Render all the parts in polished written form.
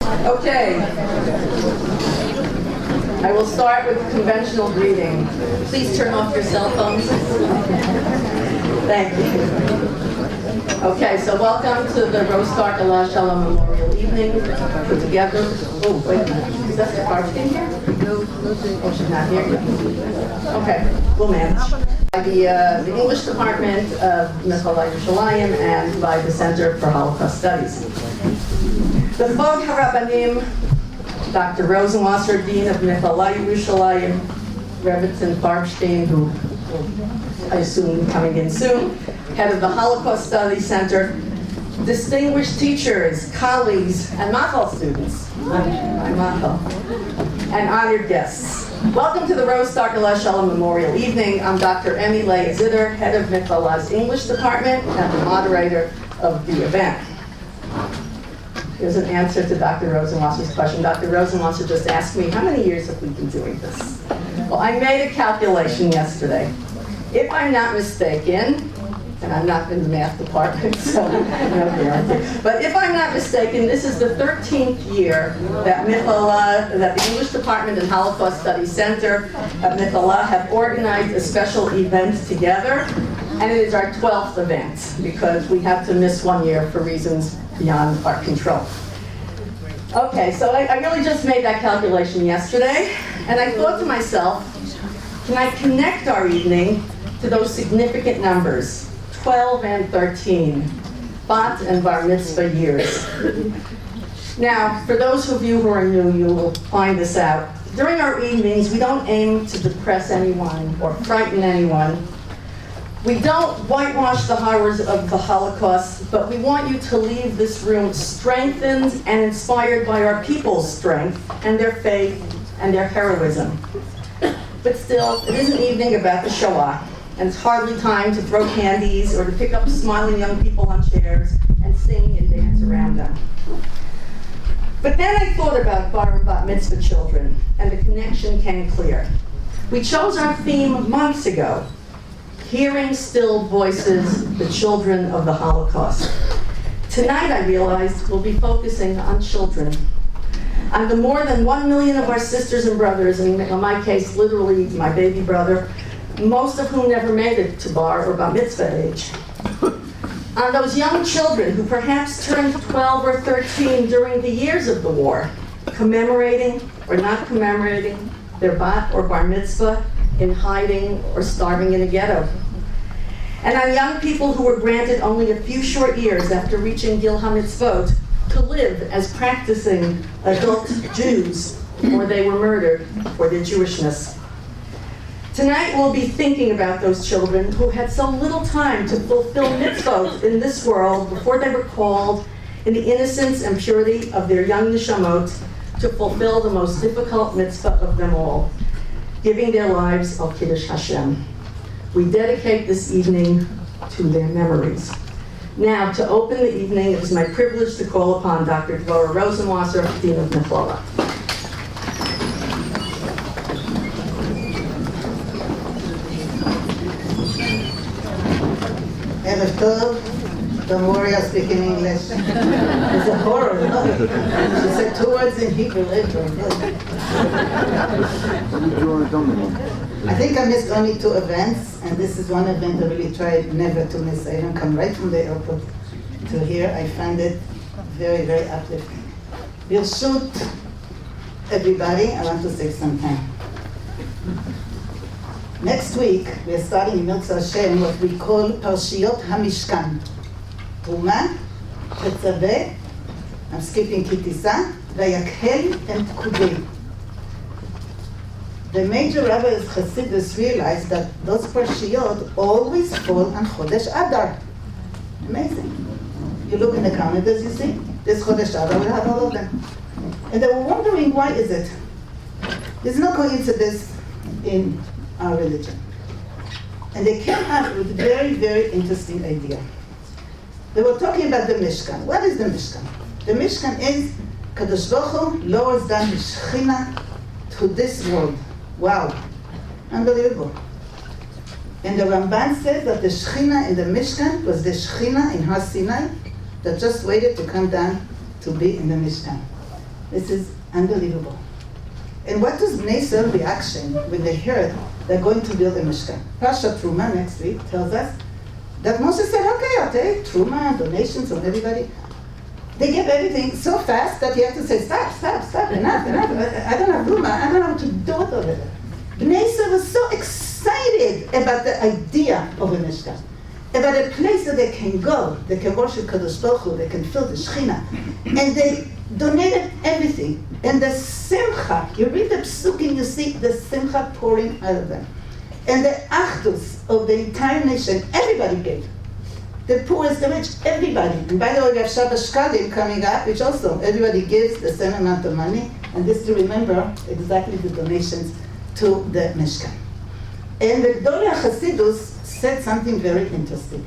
Okay. I will start with conventional greeting. Please turn off your cell phones. Thank you. Okay, so welcome to the Michlalah Shalom Memorial Evening put together. Oh, wait a minute. Is that the garbage in here? No. Oh, she's not here yet. Okay, we'll manage. By the English Department of Michlalah Yerushalayim and by the Center for Holocaust Studies. The Chod HaRabbanim, Dr. Rosenwasser, Dean of Michlalah Yerushalayim, Rebbitzin Farbstein, who I assume coming in soon, head of the Holocaust Studies Center, distinguished teachers, colleagues, and Machal students, and honored guests. Welcome to the Michlalah Shalom Memorial Evening. I'm Dr. Emmy Leah Zitter, head of Michlallah's English Department and the moderator of the event. Here's an answer to Dr. Rosenwasser's question. Dr. Rosenwasser just asked me, how many years have we been doing this? Well, I made a calculation yesterday. If I'm not mistaken, and I'm not in the math department, so no guarantee, but if I'm not mistaken, this is the 13th year that Michlalah, that the English Department and Holocaust Studies Center at Michlalah have organized a special event together, and it is our 12th event, because we had to miss 1 year for reasons beyond our control. Okay, so I really just made that calculation yesterday, and I thought to myself, can I connect our evening to those significant numbers, 12 and 13, bat and bar mitzvah years. Now, for those of you who are new, you will find this out. During our evenings, we don't aim to depress anyone or frighten anyone. We don't whitewash the horrors of the Holocaust, but we want you to leave this room strengthened and inspired by our people's strength and their faith and their heroism. But still, it is an evening about the Shoah, and it's hardly time to throw candies or to pick up smiling young people on chairs and sing and dance around them. But then I thought about bar and bat mitzvah children, and the connection came clear. We chose our theme months ago, Hearing Still Voices, the Children of the Holocaust. Tonight, I realized, we'll be focusing on children, on the more than 1 million of our sisters and brothers, and in my case, literally my baby brother, most of whom never made it to bar or bat mitzvah age. On those young children who perhaps turned 12 or 13 during the years of the war, commemorating or not commemorating their bat or bar mitzvah in hiding or starving in a ghetto. And on young people who were granted only a few short years after reaching Gil HaMitzvot to live as practicing adult Jews, or they were murdered for their Jewishness. Tonight we'll be thinking about those children who had so little time to fulfill mitzvot in this world before they were called, in the innocence and purity of their young neshamot, to fulfill the most difficult mitzvah of them all, giving their lives al Kiddush Hashem. We dedicate this evening to their memories. Now, to open the evening, it is my privilege to call upon Dr. Dvorah Rosenwasser, Dean of Michlalah. Erev Tov, don't worry, I'll speak in English. It's a horror, no? She said 2 words in Hebrew later. I think I missed only 2 events, and this is one event I really tried never to miss. I even come right from the airport to here. I find it very, very uplifting. We'll shoot everybody. I want to save some time. Next week, we are starting in Mirza Hashem what we call Parshiyot HaMishkan. Truma, Tetzaveh, I'm skipping Kitisa, Vayakhel, and Pkudei. The major rabbis Hasidus realized that those Parshiyot always fall on Chodesh Adar. Amazing. You look in the calendars, you see, this Chodesh Adar will have all of them. And they were wondering, why is it? There's no coincidence in our religion. And they came up with a very, very interesting idea. They were talking about the Mishkan. What is the Mishkan? The Mishkan is Kadosh Baruch Hu lowers down the Shekhinah to this world. Wow. Unbelievable. And the Ramban says that the Shekhinah in the Mishkan was the Shekhinah in Har Sinai that just waited to come down to be in the Mishkan. This is unbelievable. And what was Bnei Israel's reaction when they heard they're going to build a Mishkan? Pasha Truma next week tells us that Moshe said, okay, I'll take Truma, donations from everybody. They gave everything so fast that he had to say, stop, enough. I don't have room, I don't know what to do with all of it. Bnei Israel was so excited about the idea of a Mishkan, about a place that they can go, they can worship Kadosh Baruch Hu, they can feel the Shekhinah. And they donated everything. And the simcha, you read the psukim, you see the simcha pouring out of them. And the achdus of the entire nation, everybody gave. The poorest, the rich, everybody. And by the way, we have Shabbos Shkalim coming up, which also everybody gives the same amount of money. And this to remember exactly the donations to the Mishkan. And the Gdolei HaChasidus said something very interesting.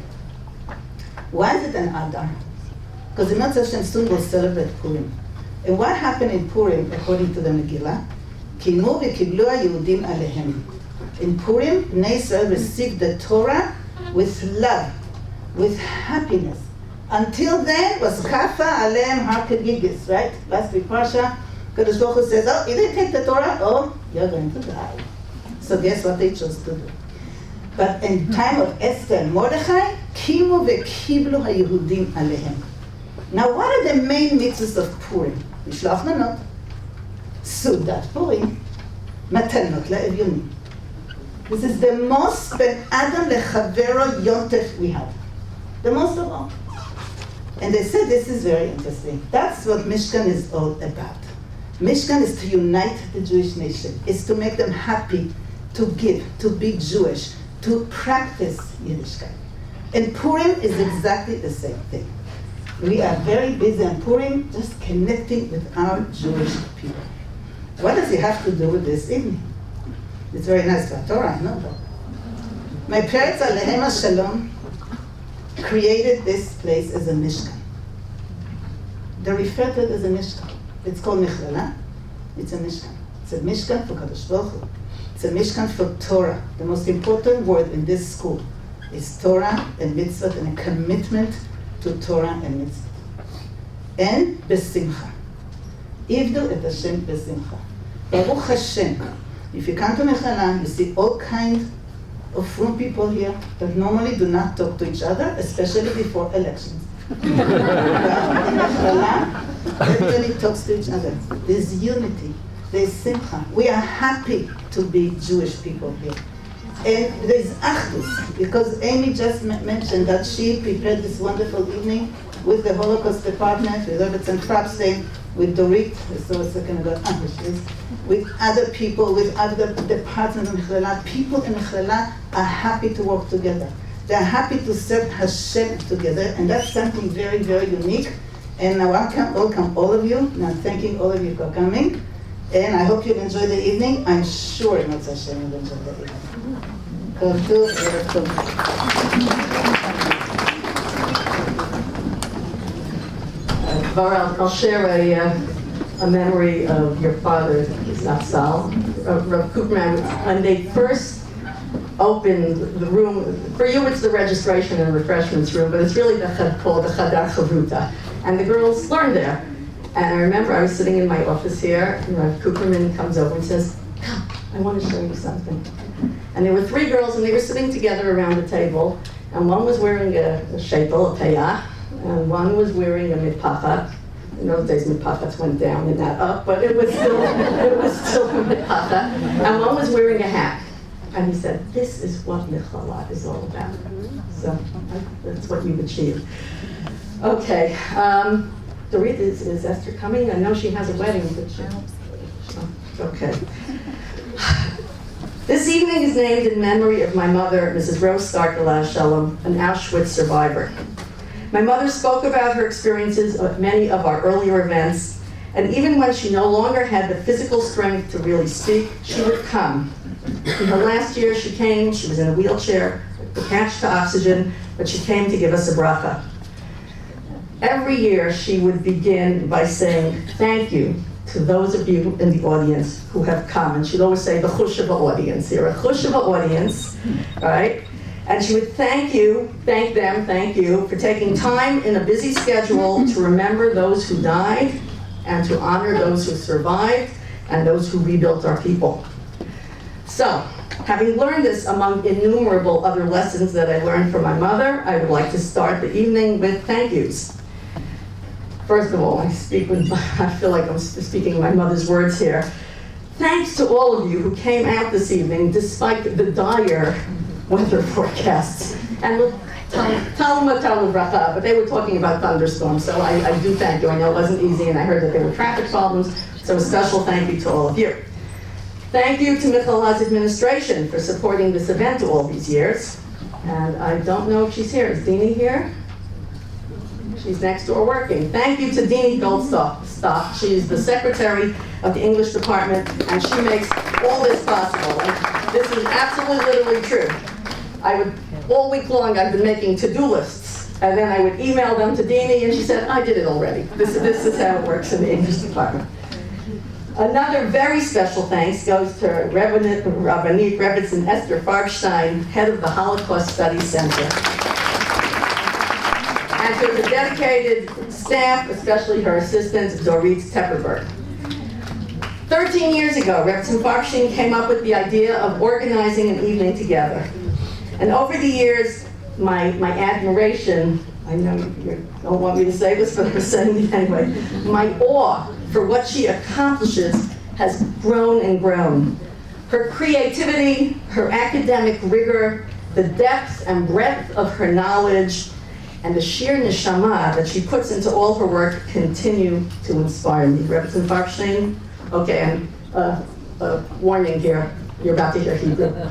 Why is it an Adar? Because the Moshe Hashem soon will celebrate Purim. And what happened in Purim, according to the Megillah? Kimu v'kiblu ha'Yehudim alehem. In Purim, Bnei Israel received the Torah with love, with happiness. Until then, was kafa alehem ha-kegigis, right? Last week, Parsha, Kadosh Baruch Hu says, oh, you didn't take the Torah? Oh, you're going to die. So guess what they chose to do? But in time of Esther and Mordechai, kimu v'kiblu ha'Yehudim alehem. Now, what are the main mitzvahs of Purim? Mishloach manot, Sudat Purim, Matanot la'evyonim. This is the most ben Adam lechavero yontef we have. The most of all. And they said this is very interesting. That's what Mishkan is all about. Mishkan is to unite the Jewish nation. It's to make them happy, to give, to be Jewish, to practice Yiddishkeit. And Purim is exactly the same thing. We are very busy on Purim, just connecting with our Jewish people. What does it have to do with this evening? It's very nice to have Torah, no? My parents, Alehem Shalom, created this place as a Mishkan. They refer to it as a Mishkan. It's called Michlalah. It's a Mishkan. It's a Mishkan for Kadosh Baruch Hu. It's a Mishkan for Torah. The most important word in this school is Torah and mitzvah and a commitment to Torah and mitzvah. And besimcha. Ivdu et Hashem besimcha. Baruch Hashem. If you come to Michlalah, you see all kinds of frum people here that normally do not talk to each other, especially before elections. In Michlalah, everybody talks to each other. There's unity. There's simcha. We are happy to be Jewish people here. And there's achdus, because Amy just mentioned that she prepared this wonderful evening with the Holocaust department, with Robertson Krabstein, with Dorit, so a second ago, with other people, with other departments of Michlalah. People in Michlalah are happy to work together. They're happy to serve Hashem together, and that's something very, very unique. And I welcome all of you, and I'm thanking all of you for coming. And I hope you'll enjoy the evening. I'm sure Moshe Hashem will enjoy the evening. I'll share a memory of your father, Zatzal, Rav Kupman. When they first opened the room, for you it's the registration and refreshments room, but it's really called the Chadar Chavruta. And the girls learned there. And I remember I was sitting in my office here, and Rav Kupperman comes over and says, "Come, I want to show you something." And there were three girls, and they were sitting together around the table, and one was wearing a sheitel, a payah, and one was wearing a mitpachat. In those days, mitpachats went down and not up, but it was still a mitpachat. And one was wearing a hat. And he said, "This is what Michlalah is all about." So that's what you've achieved. Okay. Dorit, is Esther coming? I know she has a wedding, but okay. This evening is named in memory of my mother, Mrs. Rose Stark Glassman, Shalom, an Auschwitz survivor. My mother spoke about her experiences at many of our earlier events, and even when she no longer had the physical strength to really speak, she would come. In her last year she came, she was in a wheelchair, attached to oxygen, but she came to give us a bracha. Every year she would begin by saying thank you to those of you in the audience who have come. And she'd always say the chushava audience here, a chushava audience, right? And she would thank you for taking time in a busy schedule to remember those who died and to honor those who survived and those who rebuilt our people. So, having learned this among innumerable other lessons that I learned from my mother, I would like to start the evening with thank yous. First of all, I feel like I'm speaking my mother's words here. Thanks to all of you who came out this evening despite the dire weather forecasts. And but they were talking about thunderstorms, so I do thank you. I know it wasn't easy, and I heard that there were traffic problems, so a special thank you to all of you. Thank you to Michlallah's administration for supporting this event all these years. And I don't know if she's here. Is Deanie here? She's next door working. Thank you to Deanie Goldstock. She's the secretary of the English department, and she makes all this possible. And this is absolutely literally true. All week long, I've been making to-do lists, and then I would email them to Deanie, and she said, I did it already. This is how it works in the English department. Another very special thanks goes to Rabbanit Rebbetzin Esther Farbstein, head of the Holocaust Studies Center. And to the dedicated staff, especially her assistant, Dorit Tepperberg. 13 years ago, Rebbetzin Farbstein came up with the idea of organizing an evening together. And over the years, my admiration, I know you don't want me to say this, but I'm saying it anyway, my awe for what she accomplishes has grown and grown. Her creativity, her academic rigor, the depth and breadth of her knowledge, and the sheer neshama that she puts into all her work continue to inspire me. Rebbetzin Farbstein, okay, and warning here, you're about to hear Hebrew. Okay.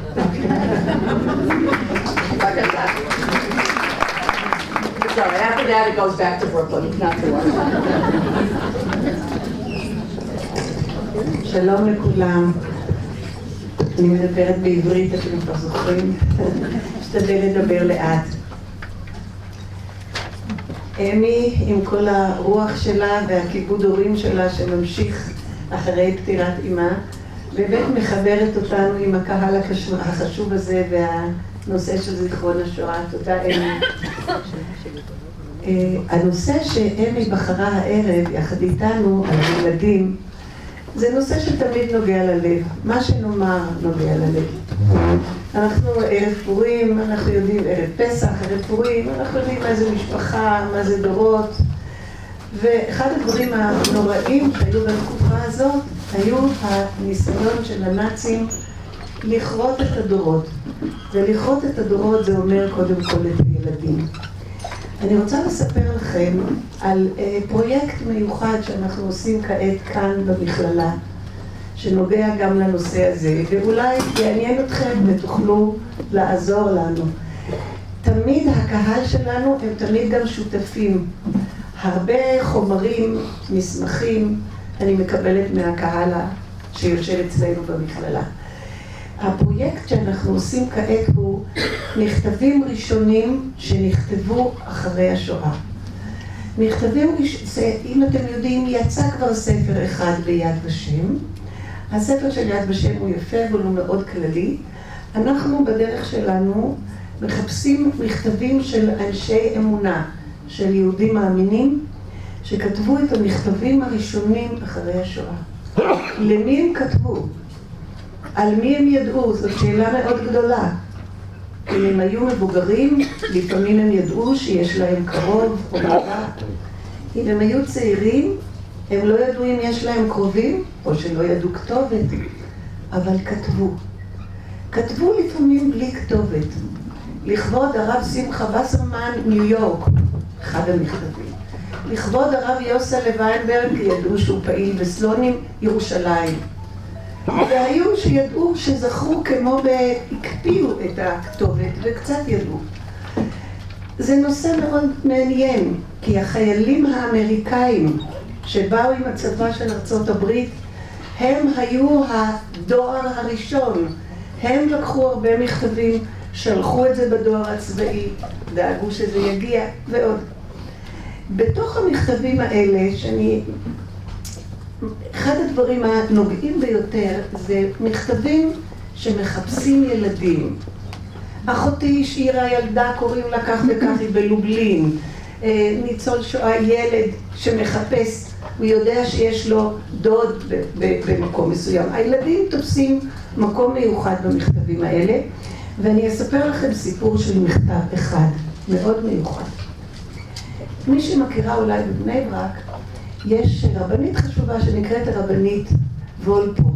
Sorry, after that it goes back to Brooklyn, not to work. שלום לכולם, אני מדברת בעברית, אתם כבר זוכרים, אשתדל לדבר לאט. אמי עם כל הרוח שלה והכיבוד הורים שלה שממשיך אחרי פטירת אימה, באמת מחברת אותנו עם הקהל החשוב הזה והנושא של זיכרון השואה. תודה אמי. הנושא שאמי בחרה הערב יחד איתנו על ילדים, זה נושא שתמיד נוגע ללב. מה שנאמר נוגע ללב. אנחנו ערב פורים, אנחנו יודעים ערב פסח, ערב פורים, אנחנו יודעים מה זה משפחה, מה זה דורות. ואחד הדברים הנוראים שהיו בתקופה הזאת, היו הניסיון של הנאצים לכרות את הדורות. ולכרות את הדורות זה אומר קודם כל את הילדים. אני רוצה לספר לכם על פרויקט מיוחד שאנחנו עושים כעת כאן במכללה, שנוגע גם לנושא הזה, ואולי יעניין אתכם ותוכלו לעזור לנו. תמיד הקהל שלנו הם תמיד גם שותפים. הרבה חומרים, מסמכים, אני מקבלת מהקהל שיושב אצלנו במכללה. הפרויקט שאנחנו עושים כעת הוא מכתבים ראשונים שנכתבו אחרי השואה. מכתבים ראשונים, אם אתם יודעים, יצא כבר ספר אחד ביד ושם. הספר של יד ושם הוא יפה, אבל הוא מאוד כללי. אנחנו בדרך שלנו מחפשים מכתבים של אנשי אמונה, של יהודים מאמינים, שכתבו את המכתבים הראשונים אחרי השואה. למי הם כתבו? על מי הם ידעו? זאת שאלה מאוד גדולה. אם הם היו מבוגרים, לפעמים הם ידעו שיש להם קרוב או מבא. אם הם היו צעירים, הם לא ידעו אם יש להם קרובים, או שלא ידעו כתובת, אבל כתבו. כתבו לפעמים בלי כתובת. לכבוד הרב שמחה וסרמן, ניו יורק, אחד המכתבים. לכבוד הרב יוסה לויינברג, ידעו שהוא פעיל בסלונים, ירושלים. והיו שידעו שזכרו כמו והקפיאו את הכתובת וקצת ידעו. זה נושא מאוד מעניין, כי החיילים האמריקאים שבאו עם הצבא של ארצות הברית, הם היו הדואר הראשון. הם לקחו הרבה מכתבים, שלחו את זה בדואר הצבאי, דאגו שזה יגיע ועוד. בתוך המכתבים האלה, אחד הדברים הנוגעים ביותר זה מכתבים שמחפשים ילדים. אחותי השאירה ילדה, קוראים לה כך וכך, היא בלובלין. ניצול שואה, ילד שמחפש הוא יודע שיש לו דוד במקום מסוים. הילדים תופסים מקום מיוחד במכתבים האלה, ואני אספר לכם סיפור של מכתב אחד, מאוד מיוחד. מי שמכירה אולי בבני ברק, יש רבנית חשובה שנקראת הרבנית וולפו.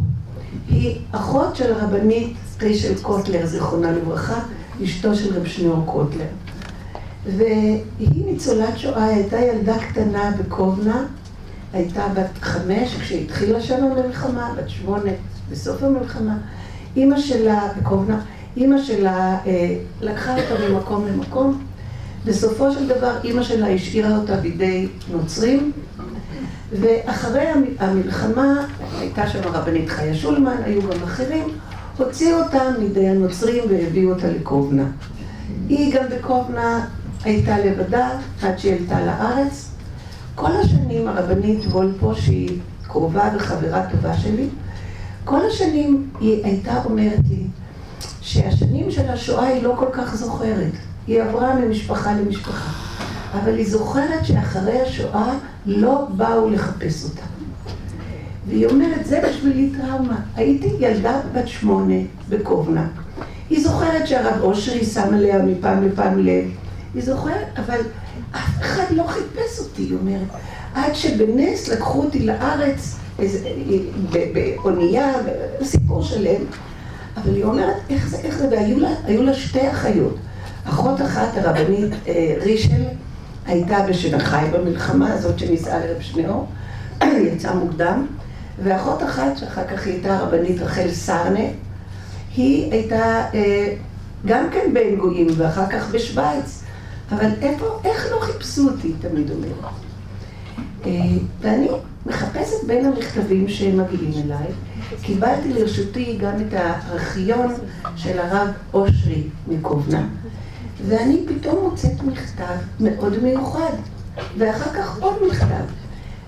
היא אחות של הרבנית רישל קוטלר, זיכרונה לברכה, אשתו של רב שניאור קוטלר. והיא ניצולת שואה, הייתה ילדה קטנה בקובנה, הייתה בת 5 כשהתחילה שם המלחמה, בת 8 בסוף המלחמה. אמא שלה בקובנה, אמא שלה לקחה אותה ממקום למקום. בסופו של דבר אמא שלה השאירה אותה בידי נוצרים, ואחרי המלחמה הייתה שם הרבנית חיה שולמן, היו גם אחרים, הוציאו אותה מידי הנוצרים והביאו אותה לקובנה. היא גם בקובנה הייתה לבדה עד שהיא עלתה לארץ. כל השנים הרבנית וולפו, שהיא קרובה וחברה טובה שלי, כל השנים היא הייתה אומרת לי שהשנים של השואה היא לא כל כך זוכרת. היא עברה ממשפחה למשפחה, אבל היא זוכרת שאחרי השואה לא באו לחפש אותה. והיא אומרת, זה בשבילי טראומה. הייתי ילדה בת 8 בקובנה. היא זוכרת שהרב אושרי שם עליה מפעם לפעם לב. היא זוכרת, אבל אף אחד לא חיפש אותי, היא אומרת. עד שבנס לקחו אותי לארץ, באונייה, סיפור שלם. אבל היא אומרת, איך זה, והיו לה 2 אחיות. אחות אחת, הרבנית רישל, הייתה בשנחאי במלחמה הזאת שנישאה לרב שניאור, יצאה מוקדם, ואחות אחת, שאחר כך היא הייתה הרבנית רחל סרנה, היא הייתה גם כן בין גויים, ואחר כך בשוויץ. אבל איך לא חיפשו אותי, תמיד אומרת. ואני מחפשת בין המכתבים שהם מגיעים אליי, קיבלתי לרשותי גם את הארכיון של הרב אושרי מקובנה, ואני פתאום מוצאת מכתב מאוד מיוחד, ואחר כך עוד מכתב.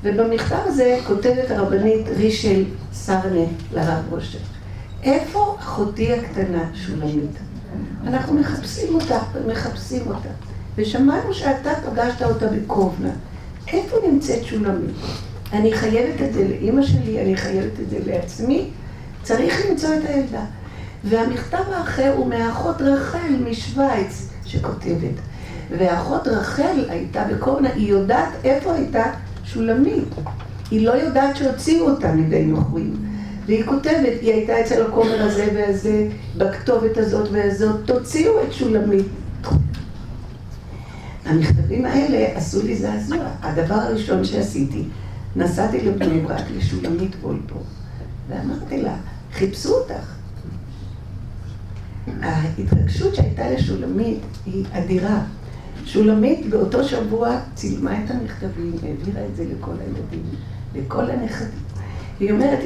ובמכתב הזה כותבת הרבנית רישל סרנה לרב אושרי, איפה אחותי הקטנה שולמית? אנחנו מחפשים אותה, ושמענו שאתה פגשת אותה בקובנה. איפה נמצאת שולמית? אני חייבת את זה לאמא שלי, אני חייבת את זה לעצמי, צריך למצוא את הילדה. והמכתב האחר הוא מהאחות רחל משוויץ שכותבת. והאחות רחל הייתה בקובנה, היא יודעת איפה הייתה שולמית. היא לא יודעת שהוציאו אותה מידי נוכרים. והיא כותבת, היא הייתה אצל הכומר הזה והזה, בכתובת הזאת והזאת, תוציאו את שולמית. המכתבים האלה עשו לי זעזוע. הדבר הראשון שעשיתי, נסעתי לבני ברק לשולמית וולפו, ואמרתי לה, חיפשו אותך. ההתרגשות שהייתה לשולמית היא אדירה. שולמית באותו שבוע צילמה את המכתבים, העבירה את זה לכל הילדים, לכל הנכדים. היא אומרת,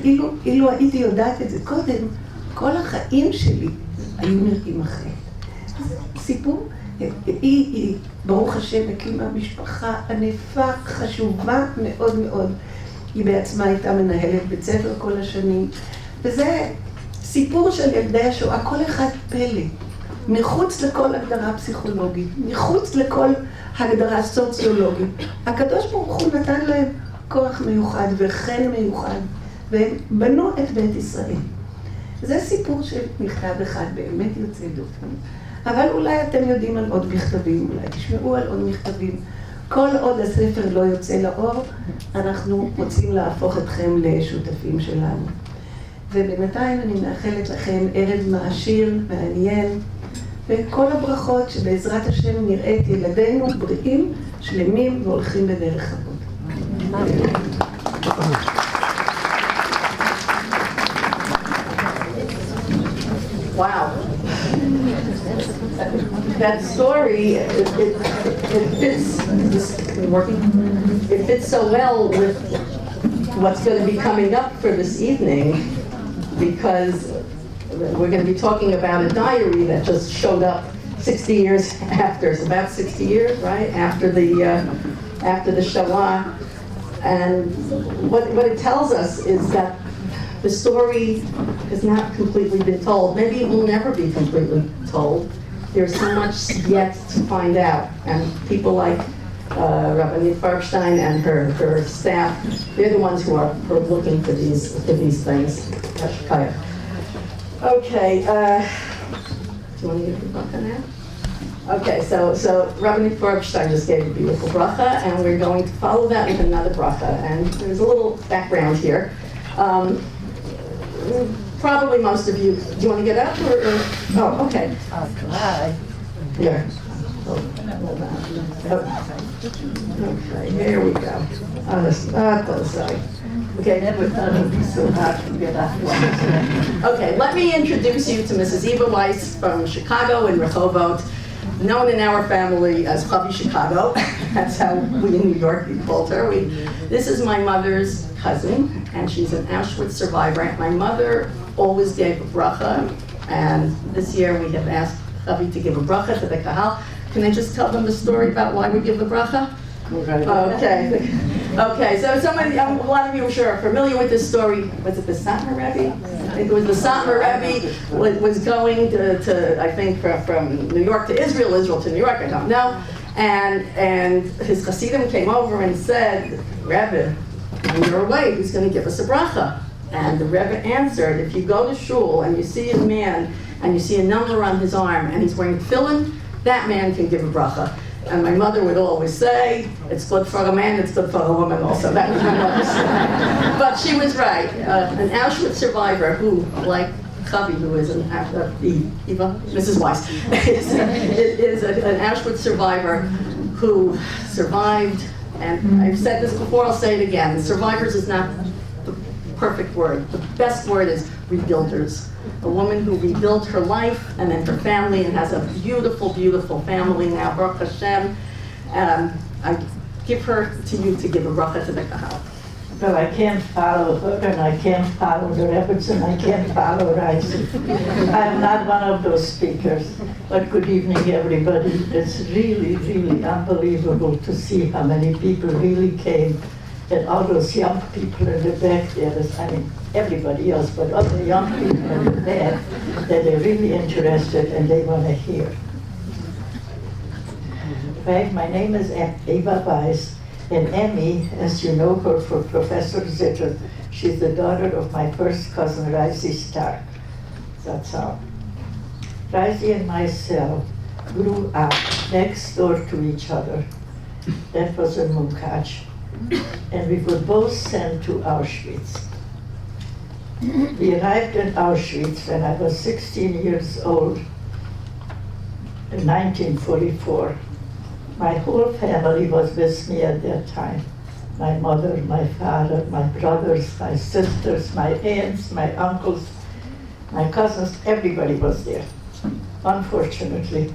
אילו הייתי יודעת את זה קודם, כל החיים שלי היו נראים אחרת. סיפור, היא ברוך השם הקימה משפחה ענפה, חשובה מאוד מאוד. היא בעצמה הייתה מנהלת בית ספר כל השנים, וזה סיפור של ילדי השואה, כל אחד פלא, מחוץ לכל הגדרה פסיכולוגית, מחוץ לכל הגדרה סוציולוגית. הקדוש ברוך הוא נתן להם כוח מיוחד וחן מיוחד, והם בנו את בית ישראל. זה סיפור של מכתב אחד באמת יוצא דופן. אבל אולי אתם יודעים על עוד מכתבים, אולי תשמעו על עוד מכתבים. כל עוד הספר לא יוצא לאור, אנחנו רוצים להפוך אתכם לשותפים שלנו. ובינתיים אני מאחלת לכם ערב מעשיר, מעניין, וכל הברכות שבעזרת השם נראה את ילדינו בריאים, שלמים והולכים בדרך אבות. Wow. That story, it fits so well with what's going to be coming up for this evening, because we're going to be talking about a diary that just showed up 60 years after. It's about 60 years, right? After the Shoah. And what it tells us is that the story has not completely been told. Maybe it will never be completely told. There's so much yet to find out. And people like Rabbanit Barbstein and her staff. They're the ones who are looking for these things. Okay, do you want to give the bracha now? Okay, so Rabbanit Barbstein just gave a beautiful bracha, and we're going to follow that with another bracha. And there's a little background here. Probably most of you, do you want to get up or oh, okay. I'll try. Here. Okay, here we go. On the side. Okay. Never thought it'd be so hard to get up. Okay, let me introduce you to Mrs. Eva Weiss from Chicago in Rehovot, known in our family as Chavi Chicago. That's how we in New York called her. This is my mother's cousin, and she's an Auschwitz survivor. My mother always gave a bracha, and this year we have asked Chavi to give a bracha to the Kahal. Can I just tell them the story about why we give the bracha? Okay. Okay, so a lot of you I'm sure are familiar with this story. Was it the Satmar Rebbe? I think it was the Satmar Rebbe was going to I think, from New York to Israel, Israel to New York, I don't know. And his Hasidim came over and said, Rebbe, when you're away, who's going to give us a bracha? And the Rebbe answered, if you go to shul and you see a man and you see a number on his arm and he's wearing tefillin, that man can give a bracha. And my mother would always say, it's good for a man, it's good for a woman also. That was my mother's story. But she was right. An Auschwitz survivor who, like Chavi, who is Mrs. Weiss, is an Auschwitz survivor who survived, and I've said this before, I'll say it again, survivors is not the perfect word. The best word is rebuilders. A woman who rebuilt her life and then her family and has a beautiful, beautiful family now, Baruch Hashem. I give her to you to give a bracha to the Kahal. Well, I can't follow her, and I can't follow the Rebbe's, and I can't follow Reisi. I'm not one of those speakers. But good evening, everybody. It's really, really unbelievable to see how many people really came, and all those young people in the back there. I mean, everybody else, but all the young people in the back, that are really interested and they want to hear. Right, my name is Eva Weiss. And Emmy, as you know her for Professor Zitter, she's the daughter of my first cousin, Reisi Stark. That's how. Reisi and myself grew up next door to each other. That was in Mukach. And we were both sent to Auschwitz. We arrived in Auschwitz when I was 16 years old in 1944. My whole family was with me at that time. My mother, my father, my brothers, my sisters, my aunts, my uncles, my cousins, everybody was there, unfortunately.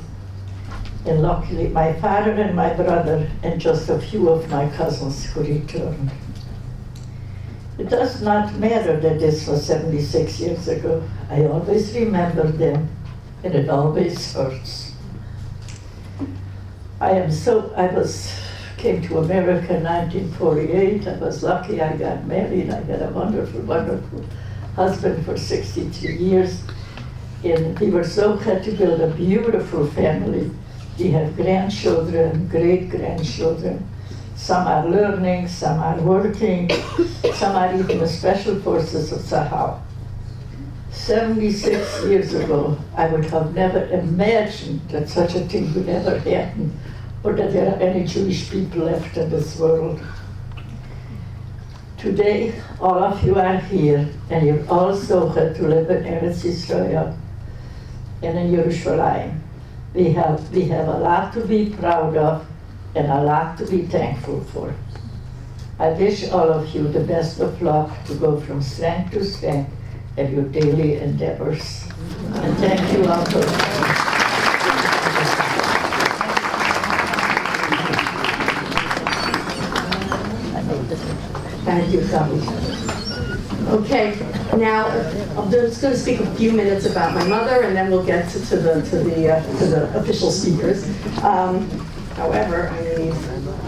And luckily, my father and my brother and just a few of my cousins who returned. It does not matter that this was 76 years ago. I always remember them, and it always hurts. Came to America in 1948. I was lucky I got married. I had a wonderful, wonderful husband for 63 years. And we were so glad to build a beautiful family. We have grandchildren, great-grandchildren. Some are learning, some are working, some are even the special forces of Sahel. 76 years ago, I would have never imagined that such a thing would ever happen, or that there are any Jewish people left in this world. Today, all of you are here, and you're all so glad to live in Eretz Israel and in Yerushalayim. We have a lot to be proud of and a lot to be thankful for. I wish all of you the best of luck to go from strength to strength in your daily endeavors. And thank you all for Thank you, Chavi. Okay, now I'm just going to speak a few minutes about my mother, and then we'll get to the official speakers. However, I need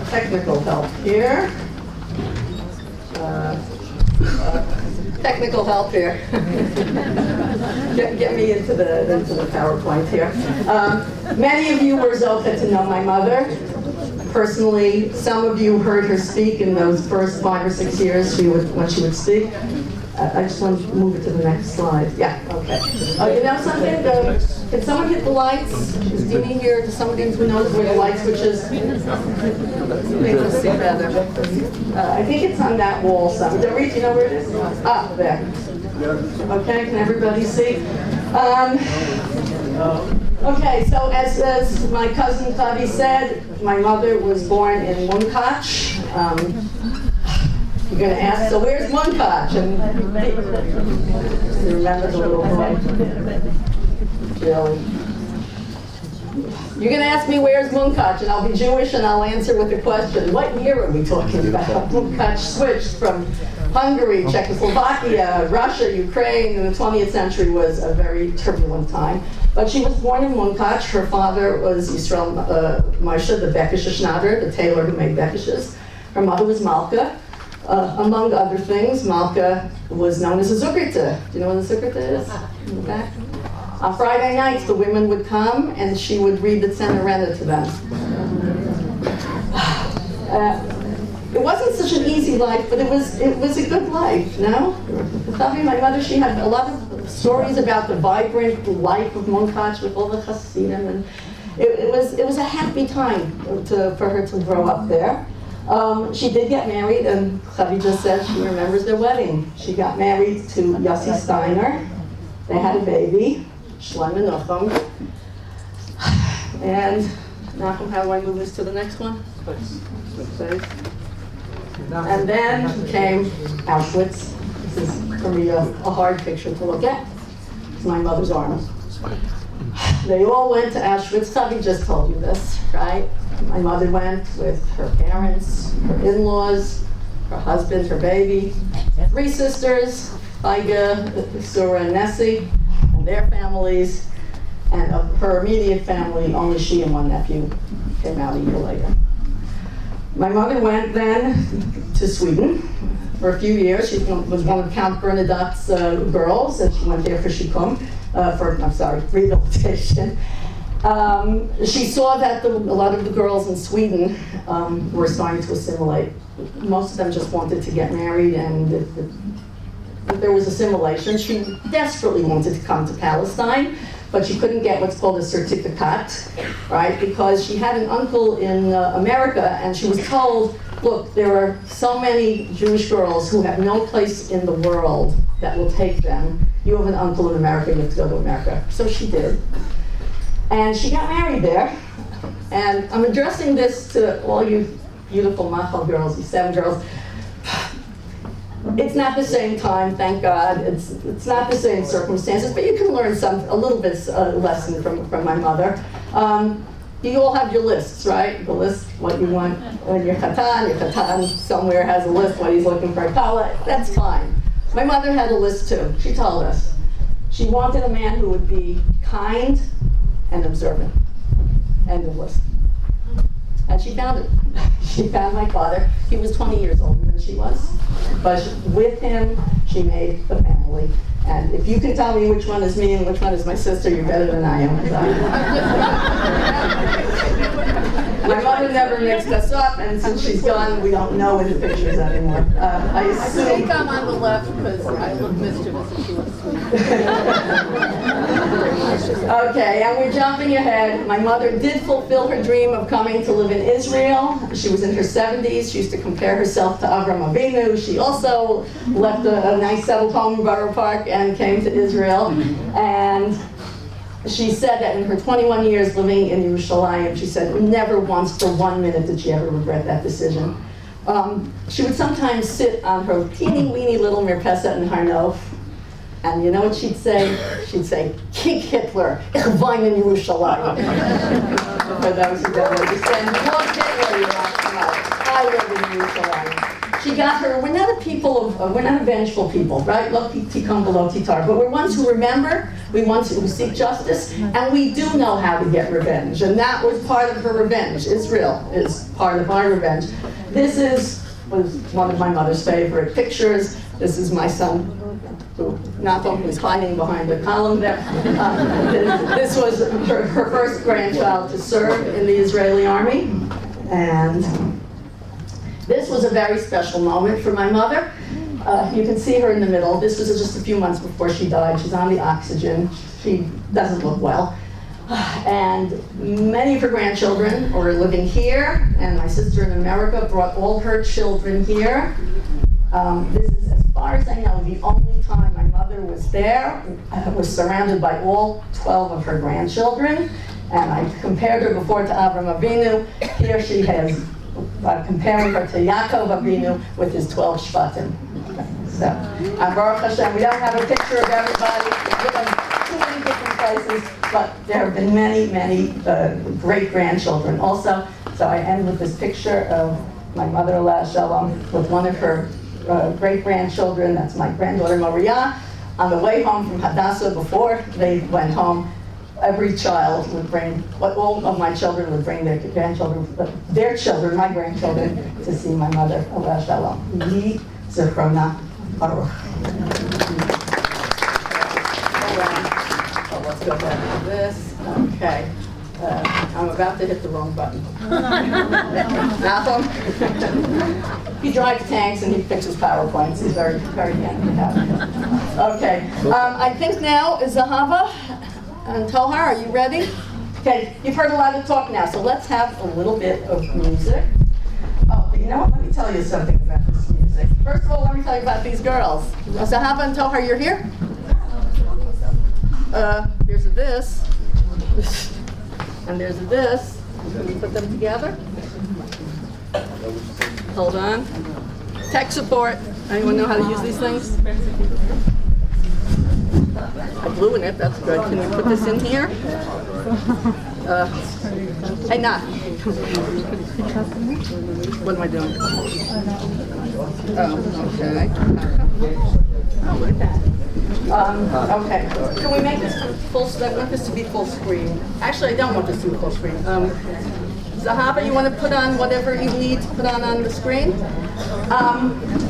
technical help here. Technical help here. Get me into the PowerPoint here. Many of you were zocheh to know my mother. Personally, some of you heard her speak in those first 5 or 6 years when she would speak. I just want to move it to the next slide. Yeah, okay. You know something? Can someone hit the lights? Is Dini here? Does somebody who knows where the light switch is? I think it's on that wall somewhere. Dorit, you know where it is? Ah, there. Okay, can everybody see? Okay, so as my cousin Tavi said, my mother was born in Munkach. You're going to ask, so where's Munkach? And you remember the little boy? Really? You're going to ask me where's Munkach, and I'll be Jewish and I'll answer with a question. What year are we talking about? Munkach switched from Hungary, Czechoslovakia, Russia, Ukraine in the 20th century was a very turbulent time. But she was born in Munkach. Her father was Yisrael Moshe, the Bekishe Schneider, the tailor who made Bekishes. Her mother was Malka. Among other things, Malka was known as a Zukrita. Do you know what a Zukrita is? In the back? On Friday nights, the women would come and she would read the Tzenorena to them. It wasn't such an easy life, but it was a good life, no? My mother, she had a lot of stories about the vibrant life of Munkach with all the Hasidim, and it was a happy time for her to grow up there. She did get married, and Chavi just said she remembers their wedding. She got married to Yossi Steiner. They had a baby, Shlem and Nachum. And Nachum, how do I move this to the next one? And then came Auschwitz. This is, for me, a hard picture to look at. It's my mother's arm. They all went to Auschwitz. Tavi just told you this, right? My mother went with her parents, her in-laws, her husband, her baby, 3 sisters, Faiga, Sura, and Nessie, and their families. And of her immediate family, only she and one nephew came out a year later. My mother went then to Sweden for a few years. She was one of Count Bernadotte's girls, and she went there for shikum, rehabilitation. She saw that a lot of the girls in Sweden were starting to assimilate. Most of them just wanted to get married, and if there was assimilation. She desperately wanted to come to Palestine, but she couldn't get what's called a certificate, right? Because she had an uncle in America, and she was told, look, there are so many Jewish girls who have no place in the world that will take them. You have an uncle in America, you have to go to America. So she did. And she got married there. And I'm addressing this to all you beautiful Machal girls, you 7 girls. It's not the same time, thank God. It's not the same circumstances, but you can learn a little bit lesson from my mother. You all have your lists, right? The list, what you want when your Khatan somewhere has a list what he's looking for a kala. That's fine. My mother had a list too. She told us. She wanted a man who would be kind and observant. End of list. And she found it. She found my father. He was 20 years older than she was. But with him, she made the family. And if you can tell me which one is me and which one is my sister, you're better than I am. My mother never mixed us up, and since she's gone, we don't know in the pictures anymore. I think I'm on the left because I look mischievous and she looks sweet. Okay, and we're jumping ahead. My mother did fulfill her dream of coming to live in Israel. She was in her 70s. She used to compare herself to Avram Avinu. She also left a nice settled home in Borough Park and came to Israel. And she said that in her 21 years living in Yerushalayim, she said never once for 1 minute did she ever regret that decision. She would sometimes sit on her teeny weeny little mirpeset in Harnof, and you know what she'd say? She'd say, "Kick Hitler, ich weine in Yerushalayim." For those who don't understand, "Love Hitler, you want to know. I live in Yerushalayim." She got her, we're not a vengeful people, right? Lo tikam v'lo titar. But we're ones who remember, we ones who seek justice, and we do know how to get revenge. And that was part of her revenge. Israel is part of our revenge. This was one of my mother's favorite pictures. This is my son, who's hiding behind the column there. This was her first grandchild to serve in the Israeli army. And this was a very special moment for my mother. You can see her in the middle. This was just a few months before she died. She's on the oxygen. She doesn't look well. And many of her grandchildren are living here, and my sister in America brought all her children here. This is, as far as I know, the only time my mother was there. Was surrounded by all 12 of her grandchildren. And I compared her before to Avram Avinu. Here she has, comparing her to Yaakov Avinu with his 12 Shvatim. So, Baruch Hashem, we don't have a picture of everybody. We've given too many different places, but there have been many, many great-grandchildren also. So I end with this picture of my mother, Alaa Shalom, with one of her great-grandchildren. That's my granddaughter, Maria. On the way home from Hadassah, before they went home, every child would bring, all of my children would bring their grandchildren, their children, my grandchildren, to see my mother, Alaa Shalom. Yhi Zichrona Baruch. Oh, let's go back to this. Okay. I'm about to hit the wrong button. Malcolm? He drives tanks and he fixes PowerPoints. He's very, very handy. Okay. I think now is Zahava and Tohar. Are you ready? Okay. You've heard a lot of talk now, so let's have a little bit of music. Oh, you know what? Let me tell you something about this music. First of all, let me tell you about these girls. Zahava and Tohar, you're here? Here's a this. And there's a this. Can we put them together? Hold on. Tech support. Anyone know how to use these things? I blew in it. That's good. Can we put this in here? Hey, nah. What am I doing? Oh, okay. Oh, look at that. Okay. Can we make this full? I want this to be full screen. Actually, I don't want this to be full screen. Zahava, you want to put on whatever you need to put on the screen?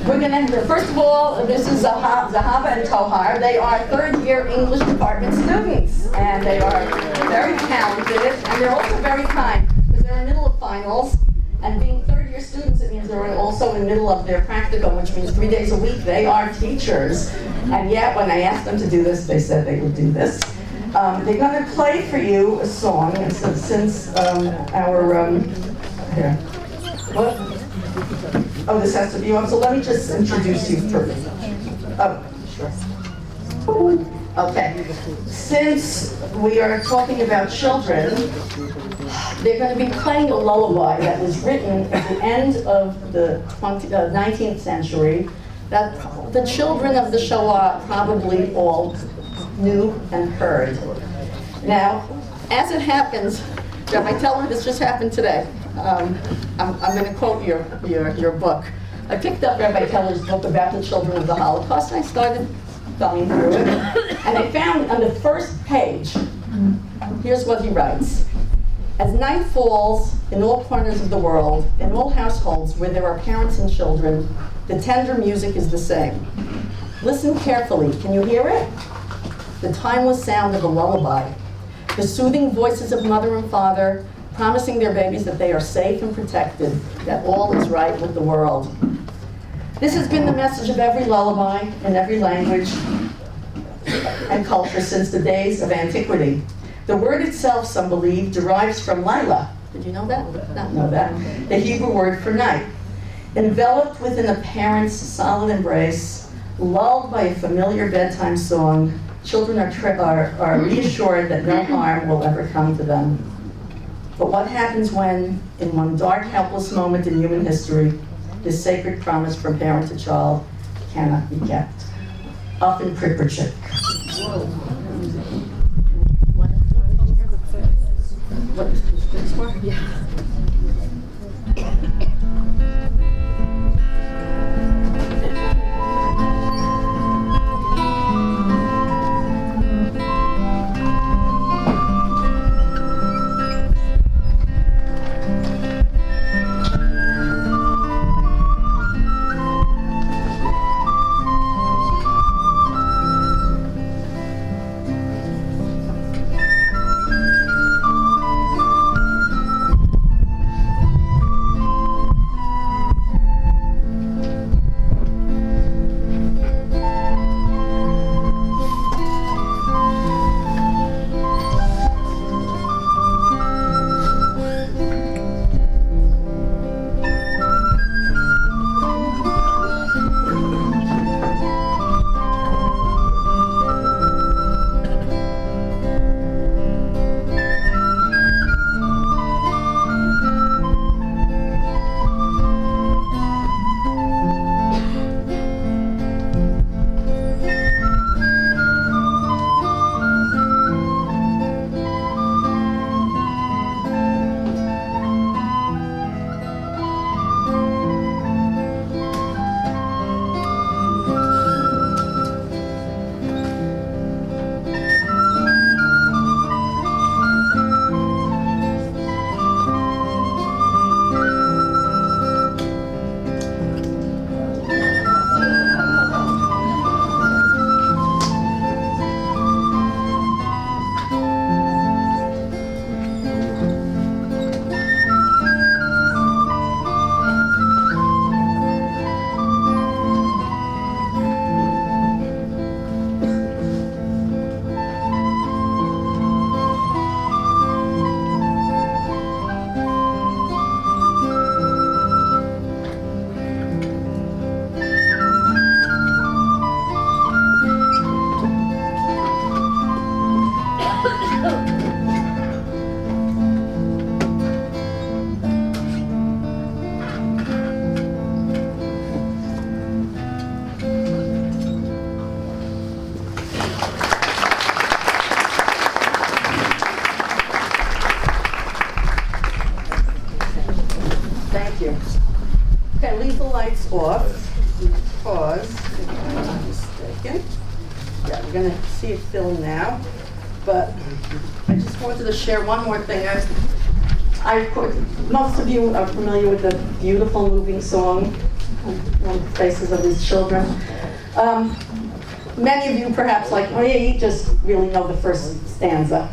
We're going to, first of all, this is Zahava and Tohar. They are third-year English department students, and they are very talented, and they're also very kind, because they're in the middle of finals, and being third-year students, it means they're also in the middle of their practicum, which means 3 days a week. They are teachers, and yet when I asked them to do this, they said they would do this. They're going to play for you a song, and since our, here, what? Oh, this has to be on, so let me just introduce you first. Oh, sure. Okay, since we are talking about children, they're going to be playing a lullaby that was written at the end of the 19th century that the children of the Shoah probably all knew and heard. Now, as it happens, Rabbi Teller, this just happened today. I'm going to quote your book. I picked up Rabbi Teller's book about the children of the Holocaust, and I started going through it. And I found on the first page, here's what he writes. As night falls in all corners of the world, in all households where there are parents and children, the tender music is the same. Listen carefully. Can you hear it? The timeless sound of a lullaby. The soothing voices of mother and father, promising their babies that they are safe and protected, that all is right with the world. This has been the message of every lullaby in every language and culture since the days of antiquity. The word itself, some believe, derives from Lila. Did you know that? Not know that. The Hebrew word for night. Enveloped within a parent's solid embrace, lulled by a familiar bedtime song, children are reassured that no harm will ever come to them. But what happens when, in one dark, helpless moment in human history, this sacred promise from parent to child cannot be kept? Often Pripperchik. What is this for? Yeah. Thank you. Okay, leave the lights off because, if I'm not mistaken, yeah, we're going to see it film now, but I just wanted to share one more thing. Most of you are familiar with the beautiful, moving song, On the Faces of These Children. Many of you, perhaps like me, just really know the first stanza.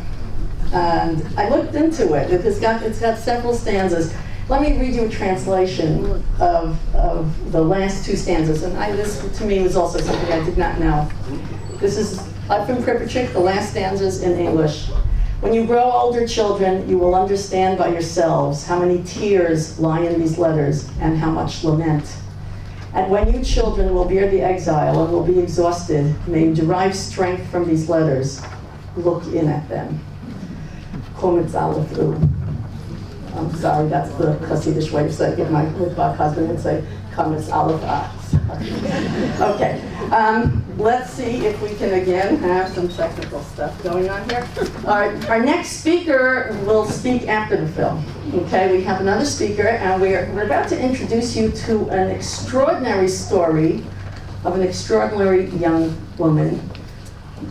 And I looked into it. It's got several stanzas. Let me read you a translation of the last two stanzas. And this, to me, was also something I did not know. This is from Pripyat, the last stanzas in English. When you grow older, children, you will understand by yourselves how many tears lie in these letters and how much lament. And when you children will bear the exile and will be exhausted, may you derive strength from these letters. Look in at them. I'm sorry, that's the Hasidic way to say it. My Litvak husband would say, Kamitz Aleph Ah. Okay, let's see if we can again have some technical stuff going on here. Our next speaker will speak after the film. Okay, we have another speaker, and we're about to introduce you to an extraordinary story of an extraordinary young woman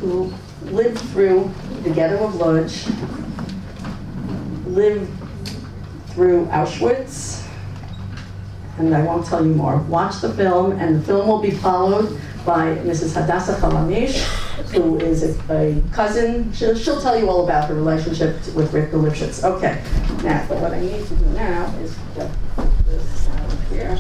who lived through the ghetto of Lodz, lived through Auschwitz, and I won't tell you more. Watch the film, and the film will be followed by Mrs. Hadassah Chalamish, who is a cousin. She'll tell you all about her relationship with Rick Lipschitz. Okay, now, but what I need to do now is get this out of here.